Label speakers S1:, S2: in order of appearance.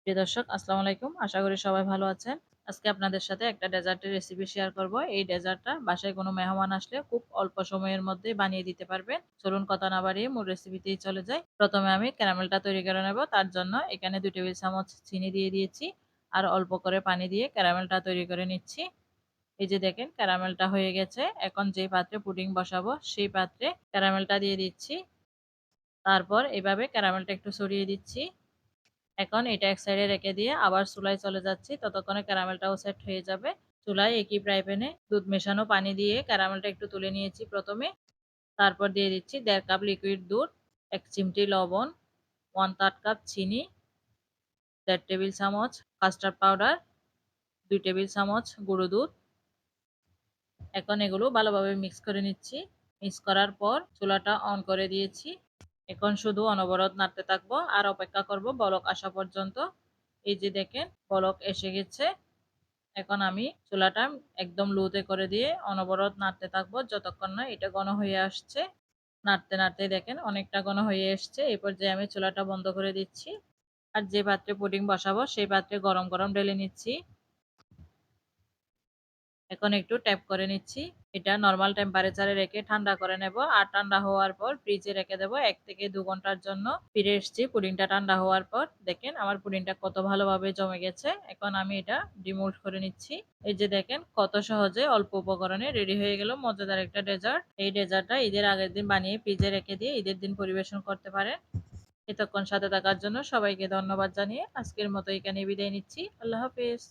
S1: প্রিয় দর্শক, আসসালামু আলাইকুম। আশা করি সবাই ভালো আছেন। আজকে আপনাদের সাথে একটা ডেজার্টের রেসিপি শেয়ার করব। এই ডেজার্টটা বাসায় কোনো মেহমান আসলে খুব অল্প সময়ের মধ্যে বানিয়ে দিতে পারবেন। চলুন কথা না বাড়িয়ে মূল রেসিপিতেই চলে যাই। প্রথমে আমি ক্যারামেলটা তৈরি করে নেব। তার জন্য এখানে 2 টেবিল চামচ চিনি দিয়ে দিয়েছি আর অল্প করে পানি দিয়ে ক্যারামেলটা তৈরি করে নিচ্ছি। এই যে দেখেন ক্যারামেলটা হয়ে গেছে। এখন যে পাত্রে পুডিং বসাবো সেই পাত্রে ক্যারামেলটা দিয়ে দিচ্ছি। তারপর এভাবে ক্যারামেলটা একটু ছড়িয়ে দিচ্ছি। এখন এটা এক সাইডে রেখে দিয়ে আবার চুলায় চলে যাচ্ছি, ততক্ষণে ক্যারামেলটাও সেট হয়ে যাবে। চুলায় একই ফ্রাই প্যানে দুধ মেশানো পানি দিয়ে ক্যারামেলটা একটু তুলে নিয়েছি প্রথমে। তারপর দিয়ে দিচ্ছি 1.5 কাপ লিকুইড দুধ, 1 চিমটি লবণ, 1/3 কাপ চিনি, 1.5 টেবিল চামচ কাস্টার্ড পাউডার, 2 টেবিল চামচ গুঁড়ো দুধ। এখন এগুলো ভালোভাবে মিক্স করে নিচ্ছি। মিক্স করার পর চুলাটা অন করে দিয়েছি। এখন শুধু অনবরত নাড়তে থাকবো আর অপেক্ষা করব বলক আসা পর্যন্ত। এই যে দেখেন বলক এসে গেছে। এখন আমি চুলাটা একদম লোতে করে দিয়ে অনবরত নাড়তে থাকবো যতক্ষণ না এটা ঘন হয়ে আসছে। নাড়তে নাড়তে দেখেন অনেকটা ঘন হয়ে এসছে। এই পর্যায়ে আমি চুলাটা বন্ধ করে দিচ্ছি আর যে পাত্রে পুডিং বসাবো সেই পাত্রে গরম গরম ঢেলে নিচ্ছি। এখন একটু ট্যাপ করে নিচ্ছি। এটা নরমাল টেম্পারেচারে রেখে ঠান্ডা করে নেব আর ঠান্ডা হওয়ার পর ফ্রিজে রেখে দেবো 1 থেকে 2 ঘন্টার জন্য। ফিরে এসেছি পুডিংটা ঠান্ডা হওয়ার পর। দেখেন আমার পুডিংটা কত ভালোভাবে জমে গেছে। এখন আমি এটা ডিমোল্ড করে নিচ্ছি। এই যে দেখেন কত সহজে অল্প উপকরণে রেডি হয়ে গেল মজাদার একটা ডেজার্ট। এই ডেজার্টটা ঈদের আগের দিন বানিয়ে ফ্রিজে রেখে দিয়ে ঈদের দিন পরিবেশন করতে পারেন। এতক্ষণ সাথে থাকার জন্য সবাইকে ধন্যবাদ জানিয়ে আজকের মতো এখানে বিদায় নিচ্ছি। আল্লাহ হাফেজ।